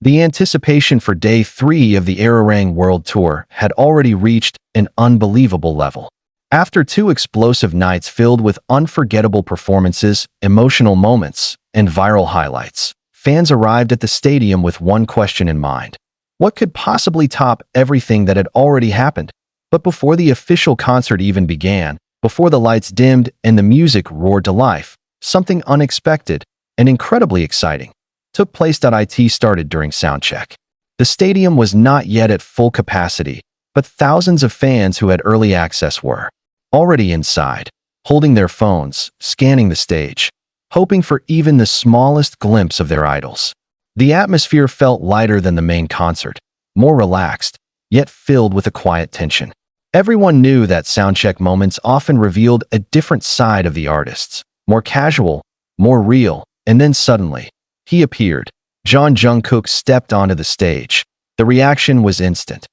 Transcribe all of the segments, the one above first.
The anticipation for Day 3 of the ARIRANG World Tour had already reached an unbelievable level. After 2 explosive nights filled with unforgettable performances, emotional moments, and viral highlights, fans arrived at the stadium with one question in mind. What could possibly top everything that had already happened? But before the official concert even began, before the lights dimmed and the music roared to life, something unexpected and incredibly exciting took place. It started during Soundcheck. The stadium was not yet at full capacity, but thousands of fans who had early access were already inside, holding their phones, scanning the stage, hoping for even the smallest glimpse of their idols. The atmosphere felt lighter than the main concert, more relaxed, yet filled with a quiet tension. Everyone knew that Soundcheck moments often revealed a different side of the artists, more casual, more real, and then suddenly, he appeared. Jeon Jungkook stepped onto the stage. The reaction was instant.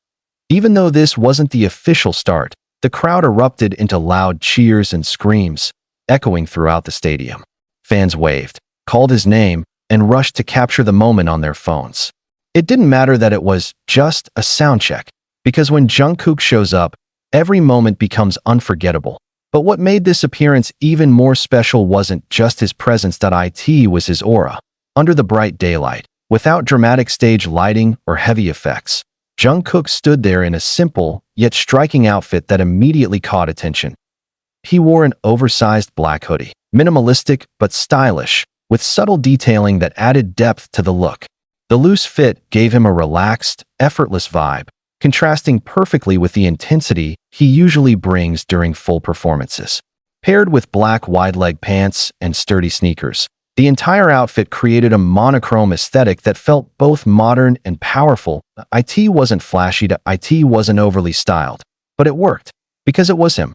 Even though this wasn't the official start, the crowd erupted into loud cheers and screams, echoing throughout the stadium. Fans waved, called his name, and rushed to capture the moment on their phones. It didn't matter that it was just a soundcheck, because when Jungkook shows up, every moment becomes unforgettable. But what made this appearance even more special wasn't just his presence. It was his aura. Under the bright daylight, without dramatic stage lighting or heavy effects, Jungkook stood there in a simple, yet striking outfit that immediately caught attention. He wore an oversized black hoodie, minimalistic but stylish, with subtle detailing that added depth to the look. The loose fit gave him a relaxed, effortless vibe, contrasting perfectly with the intensity he usually brings during full performances. Paired with black wide-leg pants and sturdy sneakers, the entire outfit created a monochrome aesthetic that felt both modern and powerful. It wasn't flashy, it wasn't overly styled, but it worked, because it was him.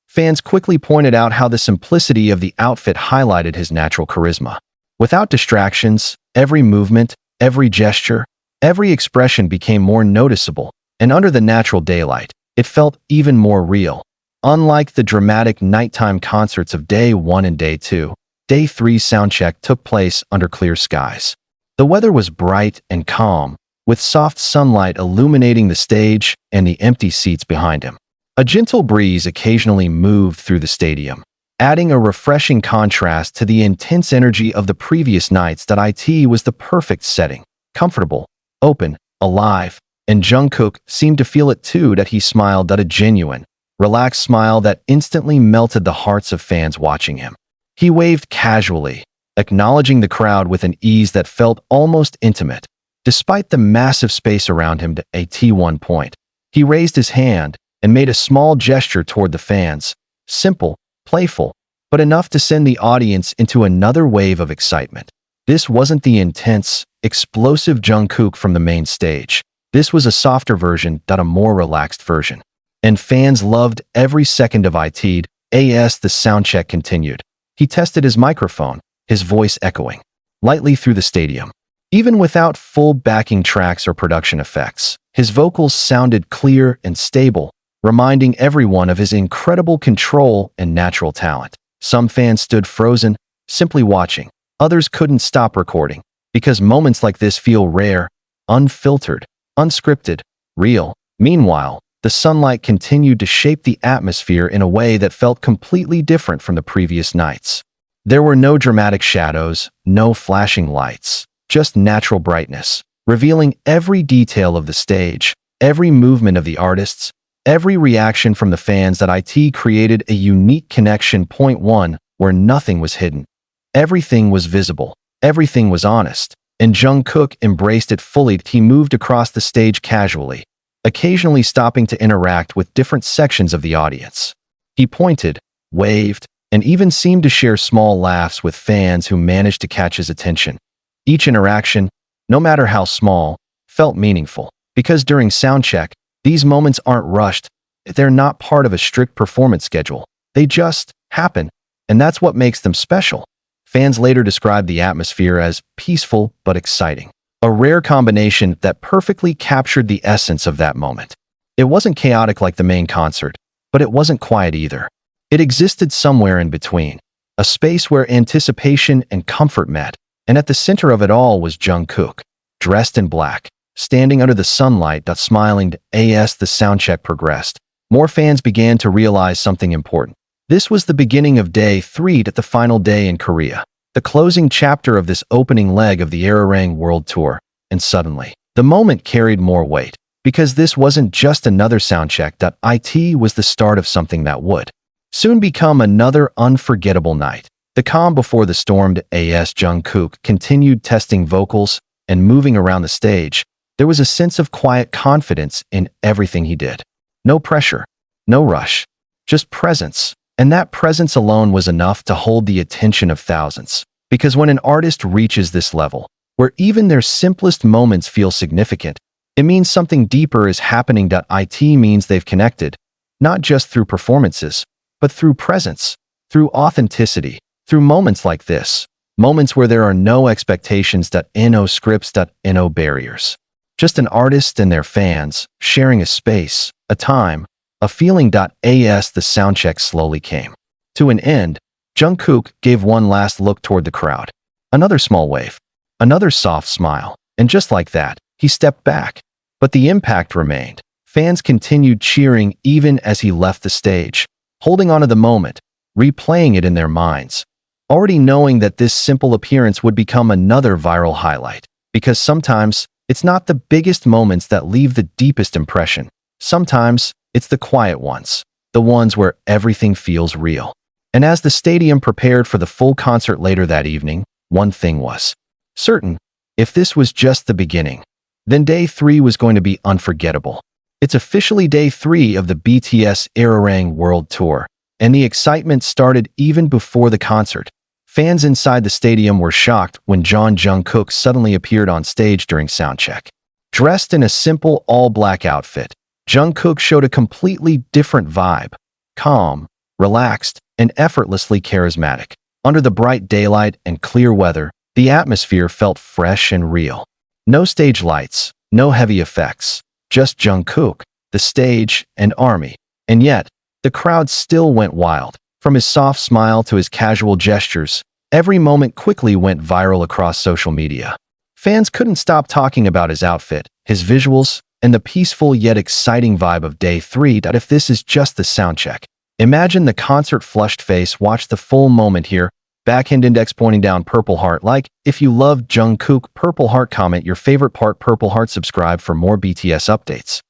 Fans quickly pointed out how the simplicity of the outfit highlighted his natural charisma. Without distractions, every movement, every gesture, every expression became more noticeable, and under the natural daylight, it felt even more real. Unlike the dramatic nighttime concerts of Day 1 and Day 2, Day 3 Soundcheck took place under clear skies. The weather was bright and calm, with soft sunlight illuminating the stage and the empty seats behind him. A gentle breeze occasionally moved through the stadium, adding a refreshing contrast to the intense energy of the previous nights. It was the perfect setting, comfortable, open, alive, and Jungkook seemed to feel it too. He smiled, a genuine, relaxed smile that instantly melted the hearts of fans watching him. He waved casually, acknowledging the crowd with an ease that felt almost intimate. Despite the massive space around him, at one point, he raised his hand and made a small gesture toward the fans, simple, playful, but enough to send the audience into another wave of excitement. This wasn't the intense, explosive Jungkook from the main stage. This was a softer version, a more relaxed version. And fans loved every second of it. As the soundcheck continued, he tested his microphone, his voice echoing lightly through the stadium. Even without full backing tracks or production effects, his vocals sounded clear and stable, reminding everyone of his incredible control and natural talent. Some fans stood frozen, simply watching. Others couldn't stop recording, because moments like this feel rare, unfiltered, unscripted, real. Meanwhile, the sunlight continued to shape the atmosphere in a way that felt completely different from the previous nights. There were no dramatic shadows, no flashing lights, just natural brightness, revealing every detail of the stage, every movement of the artists, every reaction from the fans. It created a unique connection. Point 1, where nothing was hidden. Everything was visible, everything was honest, and Jungkook embraced it fully. He moved across the stage casually, occasionally stopping to interact with different sections of the audience. He pointed, waved, and even seemed to share small laughs with fans who managed to catch his attention. Each interaction, no matter how small, felt meaningful, because during Soundcheck, these moments aren't rushed. They're not part of a strict performance schedule. They just happen, and that's what makes them special. Fans later described the atmosphere as peaceful but exciting. A rare combination that perfectly captured the essence of that moment. It wasn't chaotic like the main concert, but it wasn't quiet either. It existed somewhere in between, a space where anticipation and comfort met, and at the center of it all was Jungkook, dressed in black, standing under the sunlight, smiling. As the soundcheck progressed, more fans began to realize something important. This was the beginning of day 3, the final day in Korea, the closing chapter of this opening leg of the ARIRANG World Tour. And suddenly, the moment carried more weight, because this wasn't just another soundcheck. It was the start of something that would soon become another unforgettable night. The calm before the storm. As Jungkook continued testing vocals and moving around the stage, there was a sense of quiet confidence in everything he did. No pressure, no rush, just presence. And that presence alone was enough to hold the attention of thousands. Because when an artist reaches this level, where even their simplest moments feel significant, it means something deeper is happening. It means they've connected, not just through performances, but through presence, through authenticity, through moments like this, moments where there are no expectations. No scripts. No barriers. Just an artist and their fans, sharing a space, a time, a feeling. As the soundcheck slowly came to an end, Jungkook gave one last look toward the crowd. Another small wave, another soft smile, and just like that, he stepped back. But the impact remained. Fans continued cheering even as he left the stage, holding on to the moment, replaying it in their minds, already knowing that this simple appearance would become another viral highlight. Because sometimes, it's not the biggest moments that leave the deepest impression. Sometimes, it's the quiet ones, the ones where everything feels real. And as the stadium prepared for the full concert later that evening, one thing was certain. If this was just the beginning, then day 3 was going to be unforgettable. It's officially day 3 of the BTS ARIRANG World Tour, and the excitement started even before the concert. Fans inside the stadium were shocked when Jeon Jungkook suddenly appeared on stage during soundcheck. Dressed in a simple all-black outfit, Jungkook showed a completely different vibe. Calm, relaxed, and effortlessly charismatic. Under the bright daylight and clear weather, the atmosphere felt fresh and real. No stage lights, no heavy effects, just Jungkook, the stage, and army. And yet, the crowd still went wild. From his soft smile to his casual gestures, every moment quickly went viral across social media. Fans couldn't stop talking about his outfit, his visuals, and the peaceful yet exciting vibe of day 3. If this is just the soundcheck, imagine the concert flushed face. Watch the full moment here. Backhand index pointing down, purple heart. Like if you love Jungkook, purple heart. Comment your favorite part, purple heart. Subscribe for more BTS updates.